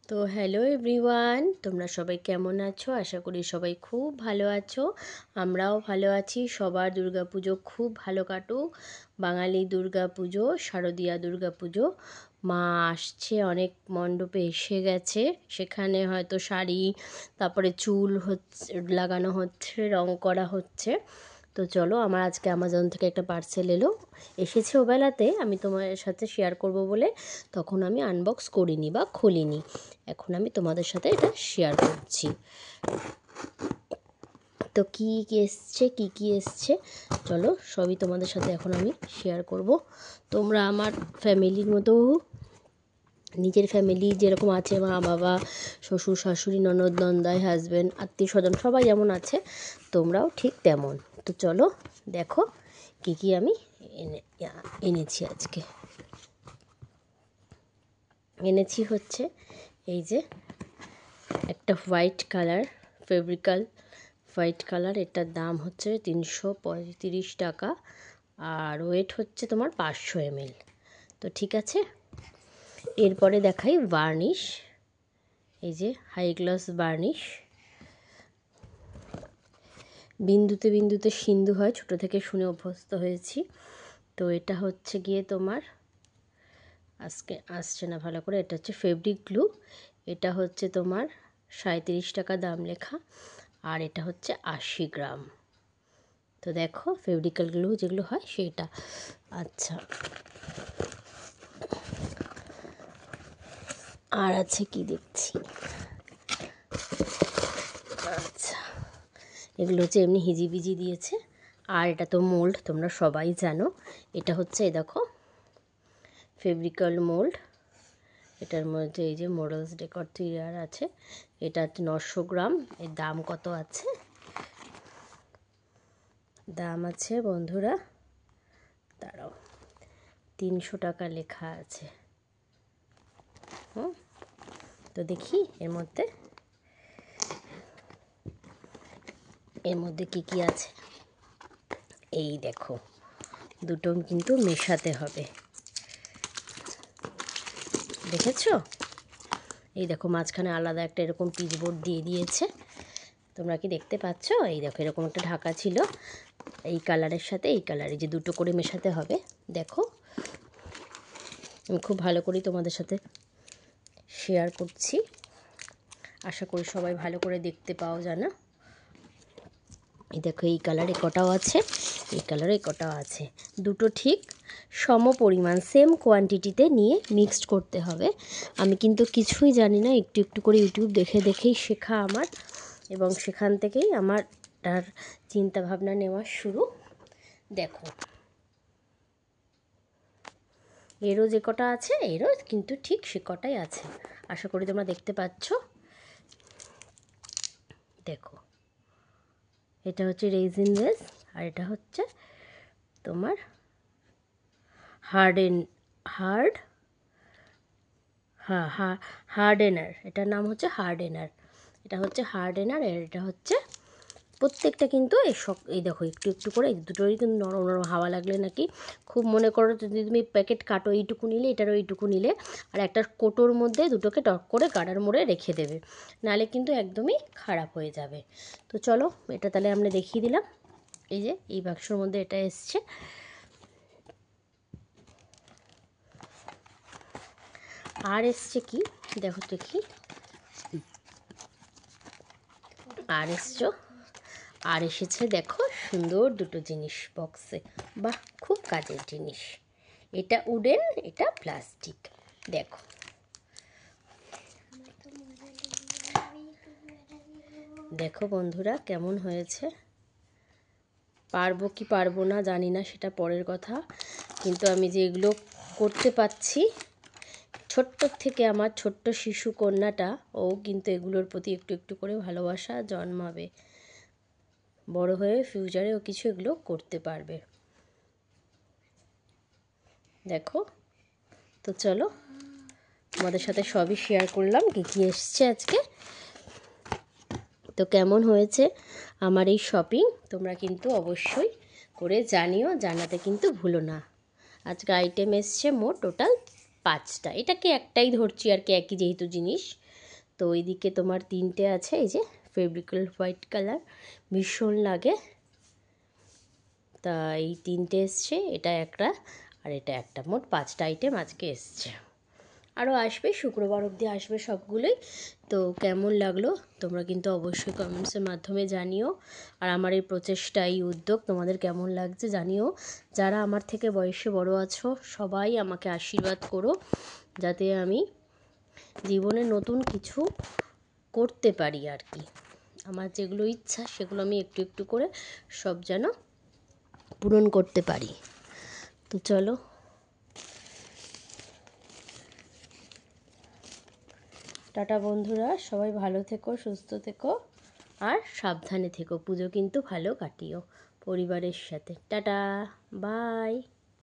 তো hello everyone, তোমরা সবাই কেমন আছো? আশা করি সবাই খুব ভালো আছো। আমরাও ভালো আছি। সবার দুর্গাপুজো খুব ভালো কাটুক। বাঙালি দুর্গাপুজো, শারদীয়া দুর্গাপুজো মা আসছে, অনেক মণ্ডপে এসে গেছে। সেখানে হয়তো শাড়ি, তারপরে চুল হচ্ছে, লাগানো হচ্ছে, রং করা হচ্ছে। তো চলো, আমার আজকে অ্যামাজন থেকে একটা পার্সেল এসেছে ওবেলাতে, আমি তোমার সাথে শেয়ার করব বলে তখন আমি আনবক্স করিনি বা খুলিনি। এখন আমি তোমাদের সাথে এটা শেয়ার করছি। তো কী কী এসছে চলো সবই তোমাদের সাথে এখন আমি শেয়ার করব। তোমরা আমার ফ্যামিলির মতো, নিজের ফ্যামিলি যেরকম আছে, মা বাবা, শ্বশুর শাশুড়ি, ননদ নন্দাই, হাজব্যান্ড, আত্মীয় স্বজন সবাই যেমন আছে, তোমরাও ঠিক তেমন। তো চলো দেখো কী আমি এনেছি আজকে। এনেছি হচ্ছে এই যে একটা হোয়াইট কালার, ফেব্রিক্যাল হোয়াইট কালার। এটার দাম হচ্ছে 335 টাকা, আর ওয়েট হচ্ছে তোমার 500 ml। তো ঠিক আছে, এরপরে দেখাই বার্নিশ। এই যে হাই গ্লস বার্নিশ, বিন্দুতে বিন্দুতে সিন্ধু হয়, ছোট থেকে শুনে অভ্যস্ত হয়েছি। তো এটা হচ্ছে গিয়ে তোমার, আজকে আসছে না ভালো করে, এটা হচ্ছে ফেব্রিক গ্লু। এটা হচ্ছে তোমার 37 টাকা দাম লেখা, আর এটা হচ্ছে 80 গ্রাম। তো দেখো ফেব্রিক্যাল গ্লু যেগুলো হয় সেটা। আচ্ছা, আর আছে কি দেখছি, আচ্ছা এগুলো হচ্ছে এমনি হিজিবিজি দিয়েছে। আর এটা তো মোল্ড, তোমরা সবাই জানো। এটা হচ্ছে এই দেখো ফেব্রিক্যাল মোল্ড। এটার মধ্যে এই যে মডেলস ডেকর 3 আছে। এটা 900 গ্রাম। এর দাম কত আছে? দাম আছে বন্ধুরা, দাঁড়াও, 300 টাকা লেখা আছে। তো দেখি এর মধ্যে কি আছে। এই দেখো, দুটো কিন্তু মেশাতে হবে, দেখেছো? এই দেখো মাঝখানে আলাদা একটা এরকম পিচবোর্ড দিয়ে দিয়েছে, তোমরা কি দেখতে পাচ্ছ? এই দেখো এরকম একটা ঢাকা ছিল, এই কালারের সাথে এই কালারে যে দুটো করে মেশাতে হবে। দেখো আমি খুব ভালো করেই তোমাদের সাথে শেয়ার করছি, আশা করি সবাই ভালো করে দেখতে পাও জানা। এই দেখো এই কালারে কটাও আছে, এই কালারে কটাও আছে। দুটো ঠিক সম পরিমাণ, সেম কোয়ান্টিটিতে নিয়ে মিক্সড করতে হবে। আমি কিন্তু কিছুই জানি না, একটু একটু করে ইউটিউব দেখে দেখেই শেখা আমার, এবং সেখান থেকেই আমার তার চিন্তা ভাবনা নেওয়া শুরু। দেখো এরও যে কটা আছে, এরও কিন্তু ঠিক সে কটাই আছে, আশা করি তোমরা দেখতে পাচ্ছ। দেখো এটা হচ্ছে রেজিন বেস, আর এটা হচ্ছে তোমার হার্ডেনার। এটার নাম হচ্ছে হার্ডেনার। এটা হচ্ছে হার্ডেনার, আর এটা হচ্ছে প্রত্যেকটা কিন্তু এই দেখো একটু একটু করে, এই দুটোরই কিন্তু নরম নরম হাওয়া লাগলে নাকি খুব, মনে করো যদি তুমি প্যাকেট কাটো, এইটুকু নিলে, এটারও এইটুকু নিলে, আর একটা কোটোর মধ্যে দুটোকে টক করে গাড়ার মোড়ে রেখে দেবে, নাহলে কিন্তু একদমই খারাপ হয়ে যাবে। তো চলো এটা তাহলে আমরা দেখিয়ে দিলাম। এই যে এই বাক্সর মধ্যে এটা এসছে। আর এসছে কি দেখো দেখি, আর এসেছে দেখো সুন্দর দুটো জিনিস বক্সে। বাহ, খুব কাজের জিনিস। এটা উডেন, এটা প্লাস্টিক। দেখো দেখো বন্ধুরা কেমন হয়েছে। পারবো কি পারবো না জানি না, সেটা পরের কথা, কিন্তু আমি যে এগুলো করতে পারছি, ছোট্ট থেকে আমার ছোট্ট শিশু কন্যাটা, ও কিন্তু এগুলোর প্রতি একটু একটু করে ভালোবাসা জন্মাবে, বড় হয়ে ফিউচারে ও কিছু এগুলো করতে পারবে। দেখো, তো চলো তোমাদের সাথে সবই শেয়ার করলাম কী এসছে আজকে। তো কেমন হয়েছে আমার এই শপিং তোমরা কিন্তু অবশ্যই করে জানিও, জানাতে কিন্তু ভুলো না। আজকে আইটেম এসছে মোট টোটাল 5টা, এটাকে একটাই ধরছি আর কি, একই যেহেতু জিনিস। তো ওইদিকে তোমার 3টে আছে, এই যে ফেব্রিক্যাল হোয়াইট কালার, ভীষণ লাগে। তা এই 3টে এসছে, এটা একটা আর এটা একটা, মোট 5টা আইটেম আজকে এসছে। আরও আসবে, শুক্রবার অবধি আসবে সবগুলোই। তো কেমন লাগলো তোমরা কিন্তু অবশ্যই কমেন্টসের মাধ্যমে জানিও। আর আমার এই প্রচেষ্টা, এই উদ্যোগ তোমাদের কেমন লাগছে জানিও। যারা আমার থেকে বয়সে বড় আছো সবাই আমাকে আশীর্বাদ করো, যাতে আমি জীবনে নতুন কিছু করতে পারি আর কি। আমার যেগুলো ইচ্ছা সেগুলো আমি একটু একটু করে সব যেন পূরণ করতে পারি। তো চলো, টাটা বন্ধুরা, সবাই ভালো থেকো, সুস্থ থেকো আর সাবধানে থেকো। পুজো কিন্তু ভালো কাটিও পরিবারের সাথে। Tata, by.